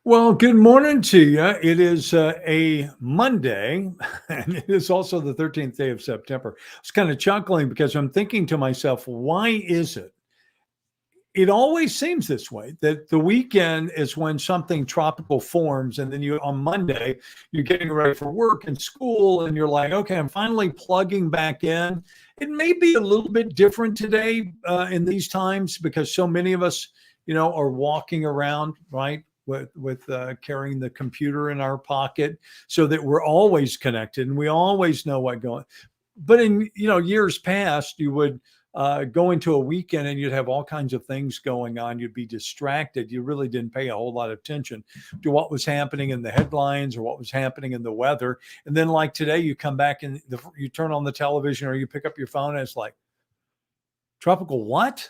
Well, good morning to you. It is a Monday, and it is also the 13th day of September. I was kind of chuckling because I'm thinking to myself, why is it? It always seems this way that the weekend is when something tropical forms, and then you on Monday, you're getting ready for work and school, and you're like, okay, I'm finally plugging back in. It may be a little bit different today in these times because so many of us, are walking around, right? With carrying the computer in our pocket so that we're always connected and we always know what going. But in years past, you would go into a weekend and you'd have all kinds of things going on. You'd be distracted. You really didn't pay a whole lot of attention to what was happening in the headlines or what was happening in the weather. And then, like today, you come back and you turn on the television or you pick up your phone and it's like, tropical what?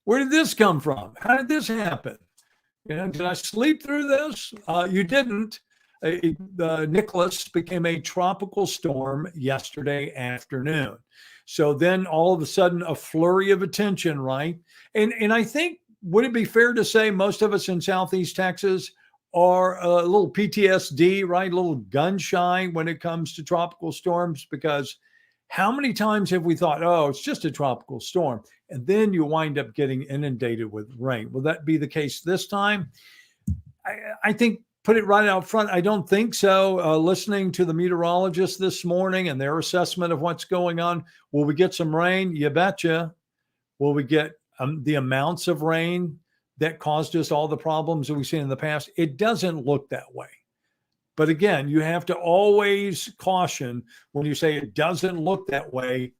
Where did this come from? How did this happen? Did I sleep through this? You didn't. Nicholas became a tropical storm yesterday afternoon. So then all of a sudden, a flurry of attention, right? And I think, would it be fair to say most of us in Southeast Texas are a little PTSD, right? A little gun shy when it comes to tropical storms? Because how many times have we thought, oh, it's just a tropical storm? And then you wind up getting inundated with rain. Will that be the case this time? I think, put it right out front, I don't think so. Listening to the meteorologist this morning and their assessment of what's going on, will we get some rain? You betcha. Will we get the amounts of rain that caused us all the problems that we've seen in the past? It doesn't look that way. But again, you have to always caution when you say it doesn't look that way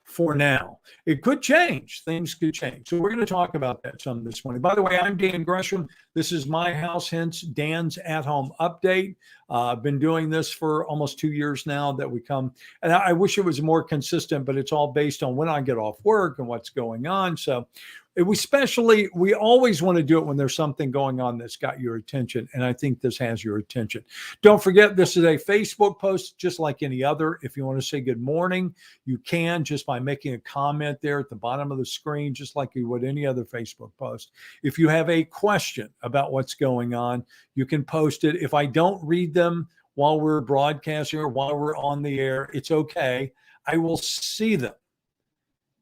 for now. It could change. Things could change. So we're going to talk about that some this morning. By the way, I'm Dan Gresham. This is my house, hence Dan's at-home update. I've been doing this for almost 2 years now that we come. And I wish it was more consistent, but it's all based on when I get off work and what's going on. So we always want to do it when there's something going on that's got your attention. And I think this has your attention. Don't forget, this is a Facebook post, just like any other. If you want to say good morning, you can just by making a comment there at the bottom of the screen, just like you would any other Facebook post. If you have a question about what's going on, you can post it. If I don't read them while we're broadcasting or while we're on the air, it's okay. I will see them.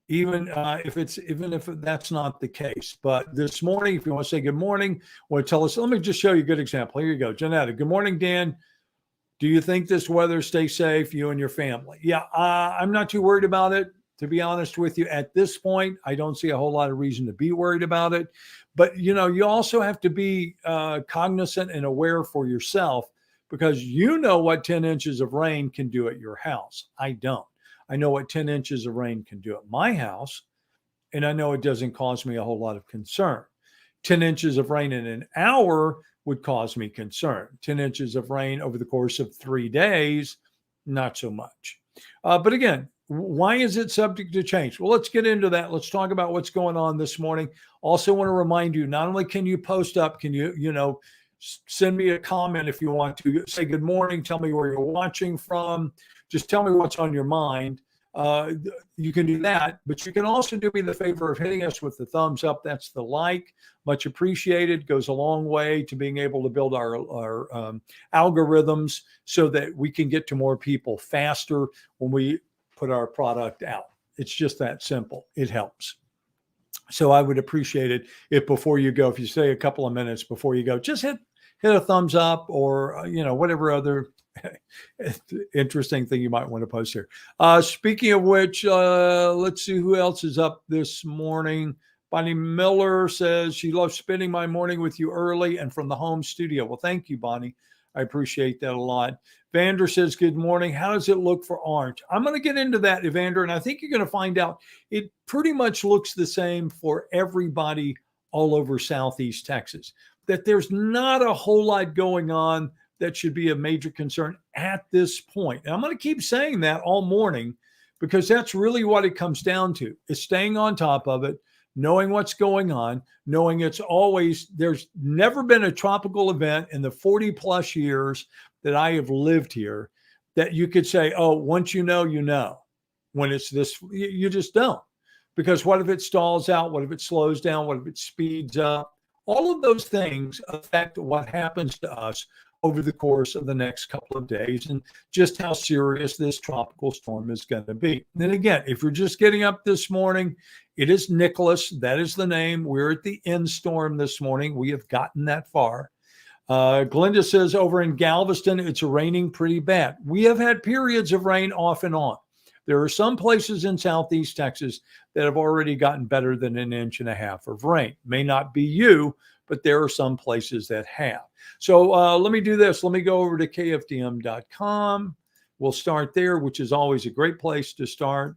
Even if that's not the case. But this morning, if you want to say good morning, want to tell us, let me just show you a good example. Here you go. Janetta, good morning, Dan. Do you think this weather, stay safe, you and your family? Yeah, I'm not too worried about it. To be honest with you, at this point, I don't see a whole lot of reason to be worried about it. But, you also have to be cognizant and aware for yourself because you know what 10 inches of rain can do at your house. I don't. I know what 10 inches of rain can do at my house, and I know it doesn't cause me a whole lot of concern. 10 inches of rain in an hour would cause me concern. 10 inches of rain over the course of 3 days, not so much. But again, why is it subject to change? Well, let's get into that. Let's talk about what's going on this morning. Also want to remind you, not only can you post up, can you, send me a comment if you want to. Say good morning, tell me where you're watching from. Just tell me what's on your mind. You can do that, but you can also do me the favor of hitting us with the thumbs up. That's the like. Much appreciated. Goes a long way to being able to build our algorithms so that we can get to more people faster when we put our product out. It's just that simple. It helps. So I would appreciate it if before you go, if you say a couple of minutes before you go, just hit a thumbs up or, whatever other interesting thing you might want to post here. Speaking of which, let's see who else is up this morning. Bonnie Miller says she loves spending my morning with you early and from the home studio. Well, thank you, Bonnie. I appreciate that a lot. Vander says, good morning. How does it look for orange? I'm going to get into that, Evander, and I think you're going to find out it pretty much looks the same for everybody all over Southeast Texas, that there's not a whole lot going on that should be a major concern at this point. And I'm going to keep saying that all morning because that's really what it comes down to, is staying on top of it, knowing what's going on, knowing there's never been a tropical event in the 40 plus years that I have lived here that you could say, oh, once you know. When it's this, you just don't. Because what if it stalls out? What if it slows down? What if it speeds up? All of those things affect what happens to us over the course of the next couple of days and just how serious this tropical storm is going to be. And again, if you're just getting up this morning, it is Nicholas. That is the name. We're at the end storm this morning. We have gotten that far. Glenda says over in Galveston, it's raining pretty bad. We have had periods of rain off and on. There are some places in Southeast Texas that have already gotten better than 1.5 inches of rain. May not be you, but there are some places that have. So let me do this. Let me go over to kfdm.com. We'll start there, which is always a great place to start.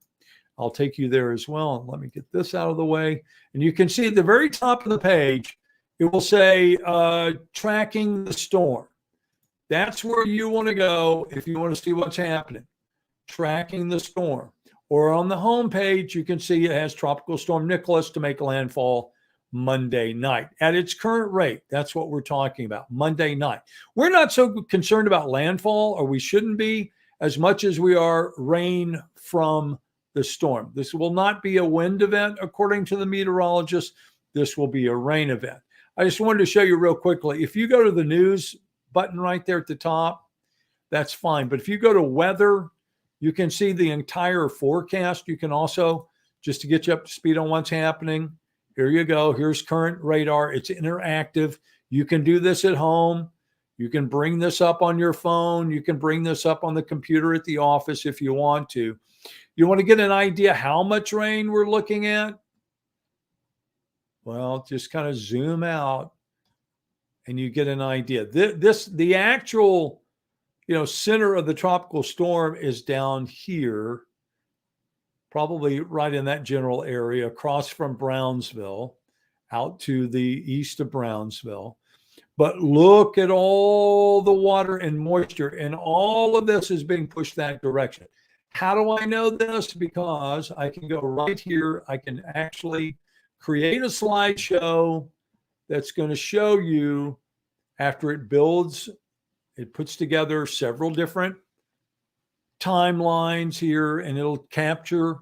I'll take you there as well. Let me get this out of the way. And you can see at the very top of the page, it will say tracking the storm. That's where you want to go if you want to see what's happening. Tracking the storm. Or on the home page, you can see it has Tropical Storm Nicholas to make landfall Monday night at its current rate. That's what we're talking about, Monday night. We're not so concerned about landfall, or we shouldn't be, as much as we are rain from the storm. This will not be a wind event, according to the meteorologist. This will be a rain event. I just wanted to show you real quickly. If you go to the news button right there at the top, that's fine. But if you go to weather, you can see the entire forecast. You can also, just to get you up to speed on what's happening, here you go. Here's current radar. It's interactive. You can do this at home. You can bring this up on your phone. You can bring this up on the computer at the office if you want to. You want to get an idea how much rain we're looking at? Well, just kind of zoom out and you get an idea. The actual, center of the tropical storm is down here, probably right in that general area, across from Brownsville, out to the east of Brownsville. But look at all the water and moisture, and all of this is being pushed that direction. How do I know this? Because I can go right here. I can actually create a slideshow that's going to show you, after it builds, it puts together several different timelines here, and it'll capture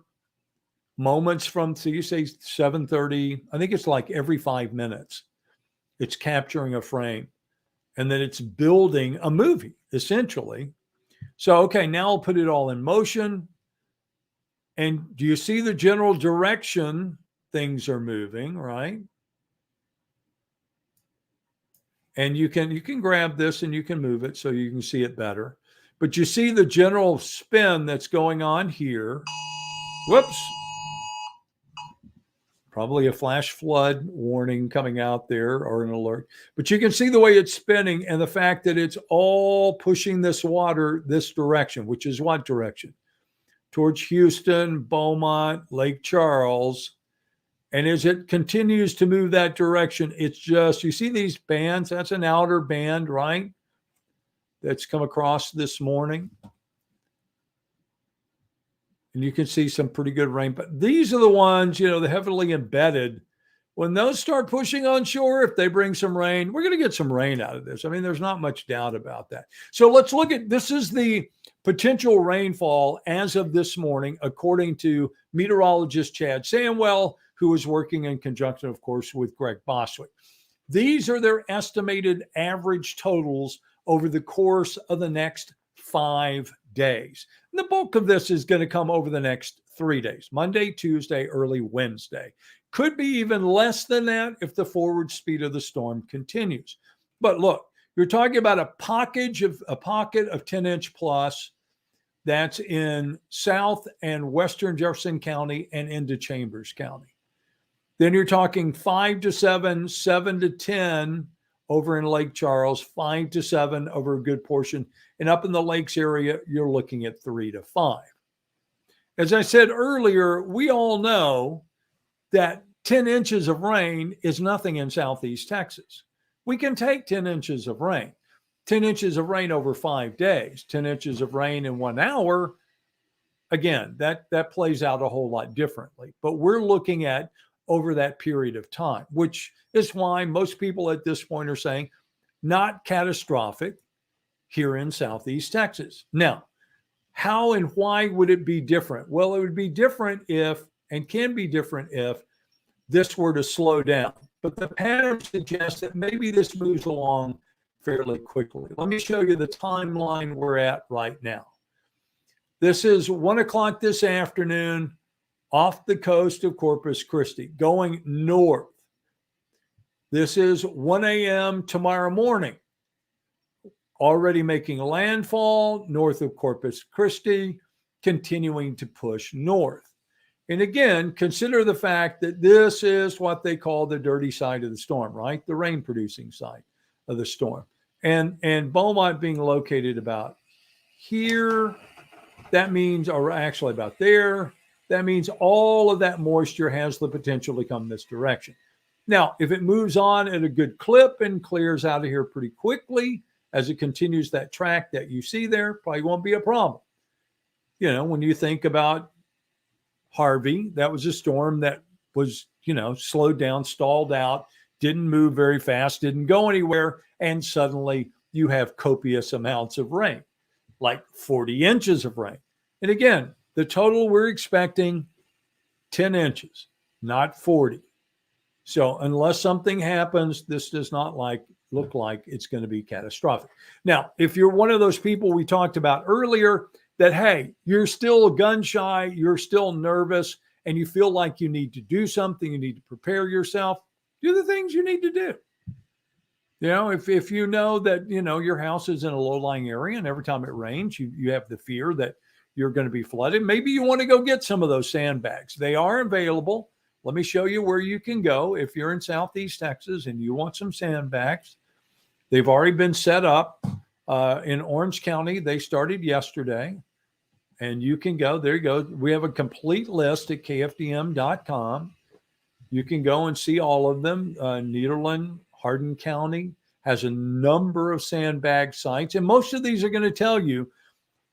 moments from, so you say 7:30, I think it's like every 5 minutes, it's capturing a frame, and then it's building a movie, essentially. So, okay, now I'll put it all in motion. And do you see the general direction things are moving, right? And you can grab this and you can move it so you can see it better. But you see the general spin that's going on here. Whoops. Probably a flash flood warning coming out there, or an alert. But you can see the way it's spinning and the fact that it's all pushing this water this direction, which is what direction? Towards Houston, Beaumont, Lake Charles. And as it continues to move that direction, it's just, you see these bands? That's an outer band, right? That's come across this morning. And you can see some pretty good rain. But these are the ones, the heavily embedded. When those start pushing on shore, if they bring some rain, we're going to get some rain out of this. I mean, there's not much doubt about that. So let's look at, this is the potential rainfall as of this morning, according to meteorologist Chad Samwell, who is working in conjunction, of course, with Greg Bostwick. These are their estimated average totals over the course of the next 5 days. And the bulk of this is going to come over the next 3 days, Monday, Tuesday, early Wednesday. Could be even less than that if the forward speed of the storm continues. But look, you're talking about a pocket of 10-inch plus. That's in South and Western Jefferson County and into Chambers County. Then you're talking 5 to 7, 7 to 10 over in Lake Charles, 5 to 7 over a good portion. And up in the lakes area, you're looking at 3 to 5. As I said earlier, we all know that 10 inches of rain is nothing in Southeast Texas. We can take 10 inches of rain. 10 inches of rain over 5 days, 10 inches of rain in 1 hour. Again, that plays out a whole lot differently. But we're looking at over that period of time, which is why most people at this point are saying not catastrophic here in Southeast Texas. Now, how and why would it be different? Well, it would be different if, and can be different if, this were to slow down. but the pattern suggests that maybe this moves along fairly quickly. Let me show you the timeline we're at right now. This is 1 o'clock this afternoon off the coast of Corpus Christi, going north. This is 1 a.m. tomorrow morning, already making landfall north of Corpus Christi, continuing to push north. And again, consider the fact that this is what they call the dirty side of the storm, right? The rain-producing side of the storm. And Beaumont being located about here, that means, or actually about there, that means all of that moisture has the potential to come this direction. Now, if it moves on at a good clip and clears out of here pretty quickly as it continues that track that you see there, probably won't be a problem. You know, when you think about Harvey, that was a storm that was, you know, slowed down, stalled out, didn't move very fast, didn't go anywhere, and suddenly you have copious amounts of rain, like 40 inches of rain. And again, the total we're expecting 10 inches, not 40. So unless something happens, this does not look like it's going to be catastrophic. Now, if you're one of those people we talked about earlier that, hey, you're still gun shy, you're still nervous, and you feel like you need to do something, you need to prepare yourself, do the things you need to do. You know, if you know that, you know, your house is in a low-lying area and every time it rains, you have the fear that you're going to be flooded, maybe you want to go get some of those sandbags. They are available. Let me show you where you can go if you're in Southeast Texas and you want some sandbags. They've already been set up in Orange County. They started yesterday, and you can go. There you go. We have a complete list at kfdm.com. You can go and see all of them. Nederland, Hardin County has a number of sandbag sites, and most of these are going to tell you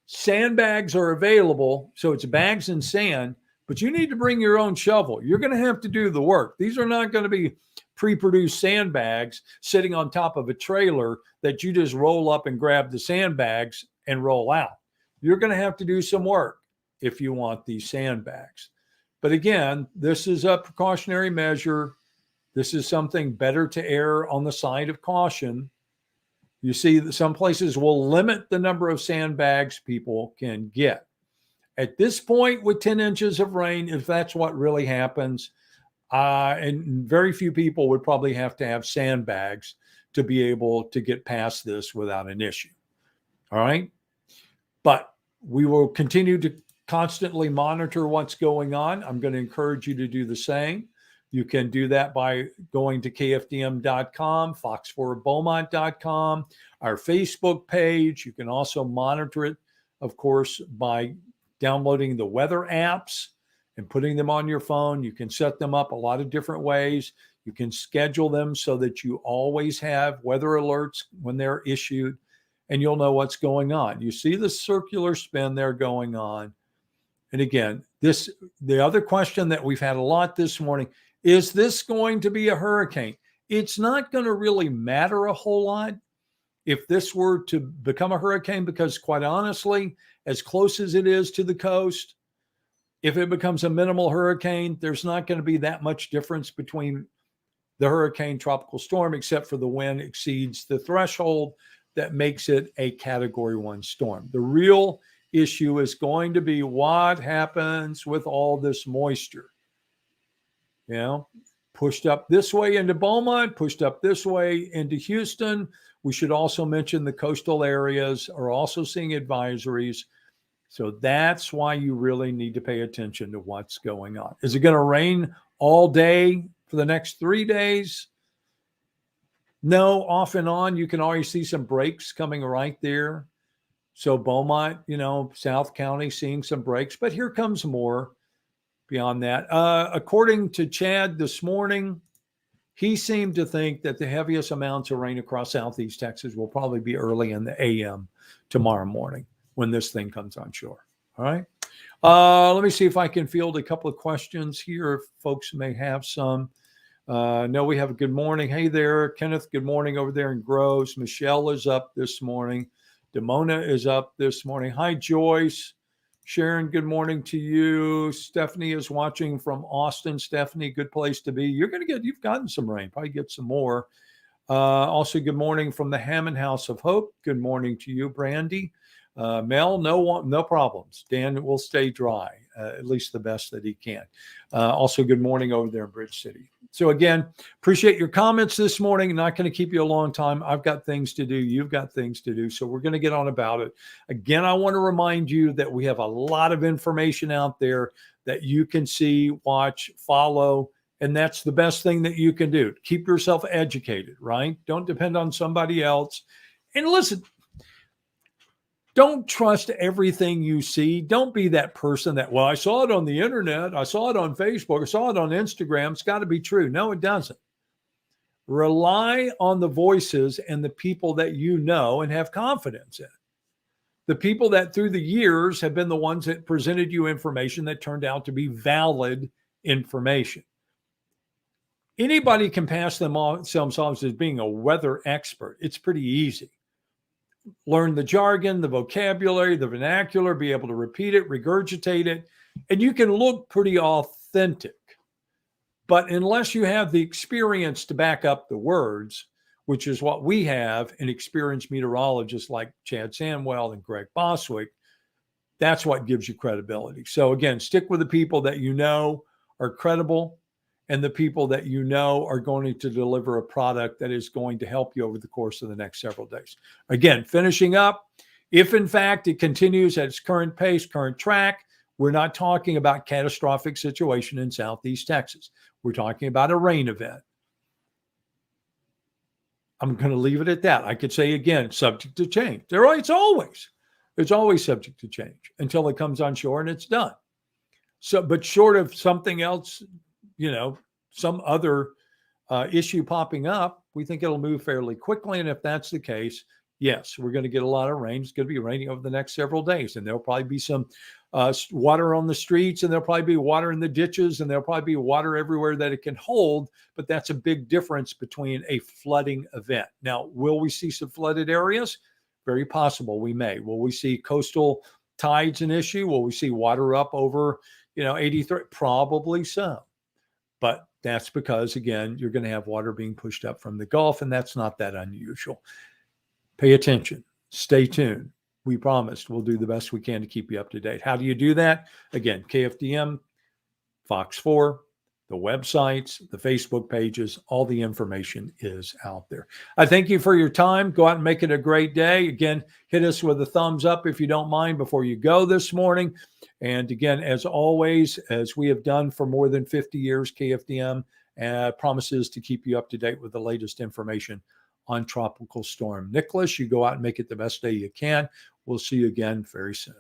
sandbags are available. So it's bags and sand, but you need to bring your own shovel. You're going to have to do the work. These are not going to be pre-produced sandbags sitting on top of a trailer that you just roll up and grab the sandbags and roll out. You're going to have to do some work if you want these sandbags. But again, this is a precautionary measure. This is something better to err on the side of caution. You see that some places will limit the number of sandbags people can get. At this point, with 10 inches of rain, if that's what really happens, and very few people would probably have to have sandbags to be able to get past this without an issue. All right. But we will continue to constantly monitor what's going on. I'm going to encourage you to do the same. You can do that by going to kfdm.com, fox4beaumont.com, our Facebook page. You can also monitor it, of course, by downloading the weather apps and putting them on your phone. You can set them up a lot of different ways. You can schedule them so that you always have weather alerts when they're issued, and you'll know what's going on. You see the circular spin there going on. And again, the other question that we've had a lot this morning, is this going to be a hurricane? It's not going to really matter a whole lot if this were to become a hurricane, because quite honestly, as close as it is to the coast, if it becomes a minimal hurricane, there's not going to be that much difference between the hurricane tropical storm, except for the wind exceeds the threshold that makes it a Category 1 storm. The real issue is going to be what happens with all this moisture. You know, pushed up this way into Beaumont, pushed up this way into Houston. We should also mention the coastal areas are also seeing advisories. So that's why you really need to pay attention to what's going on. Is it going to rain all day for the next 3 days? No, off and on. You can already see some breaks coming right there. So Beaumont, you know, South County seeing some breaks, but here comes more. Beyond that, according to Chad this morning, he seemed to think that the heaviest amounts of rain across Southeast Texas will probably be early in the AM tomorrow morning when this thing comes on shore. All right. Let me see if I can field a couple of questions here, if folks may have some. No, we have a good morning. Hey there, Kenneth. Good morning over there in Groves. Michelle is up this morning. Demona is up this morning. Hi, Joyce. Sharon, good morning to you. Stephanie is watching from Austin. Stephanie, good place to be. You've gotten some rain, probably get some more. Also, good morning from the Hammond House of Hope. Good morning to you, Brandy. Mel, no problems. Dan will stay dry, at least the best that he can. Also, good morning over there in Bridge City. So again, appreciate your comments this morning. Not going to keep you a long time. I've got things to do. You've got things to do. So we're going to get on about it. Again, I want to remind you that we have a lot of information out there that you can see, watch, follow. And that's the best thing that you can do. Keep yourself educated, right? Don't depend on somebody else. And listen, don't trust everything you see. Don't be that person that, well, I saw it on the internet. I saw it on Facebook. I saw it on Instagram. It's got to be true. No, it doesn't. Rely on the voices and the people that you know and have confidence in. The people that through the years have been the ones that presented you information that turned out to be valid information. Anybody can pass themselves as being a weather expert. It's pretty easy. Learn the jargon, the vocabulary, the vernacular, be able to repeat it, regurgitate it, and you can look pretty authentic. But unless you have the experience to back up the words, which is what we have in experienced meteorologists like Chad Sandwell and Greg Boswick, that's what gives you credibility. So again, stick with the people that you know are credible and the people that you know are going to deliver a product that is going to help you over the course of the next several days. Again, finishing up, if in fact it continues at its current pace, current track, we're not talking about catastrophic situation in Southeast Texas. We're talking about a rain event. I'm going to leave it at that. I could say again, subject to change. It's always subject to change until it comes on shore and it's done. So, but short of something else, some other issue popping up, we think it'll move fairly quickly. And if that's the case, yes, we're going to get a lot of rain. It's going to be raining over the next several days. And there'll probably be some water on the streets, and there'll probably be water in the ditches, and there'll probably be water everywhere that it can hold. But that's a big difference between a flooding event. Now, will we see some flooded areas? Very possible we may. Will we see coastal tides an issue? Will we see water up over, 83? Probably so. But that's because, again, you're going to have water being pushed up from the Gulf, and that's not that unusual. Pay attention. Stay tuned. We promised we'll do the best we can to keep you up to date. How do you do that? Again, KFDM, Fox 4, the websites, the Facebook pages, all the information is out there. I thank you for your time. Go out and make it a great day. Again, hit us with a thumbs up if you don't mind before you go this morning. And again, as always, as we have done for more than 50 years, KFDM promises to keep you up to date with the latest information on Tropical Storm Nicholas. You go out and make it the best day you can. We'll see you again very soon.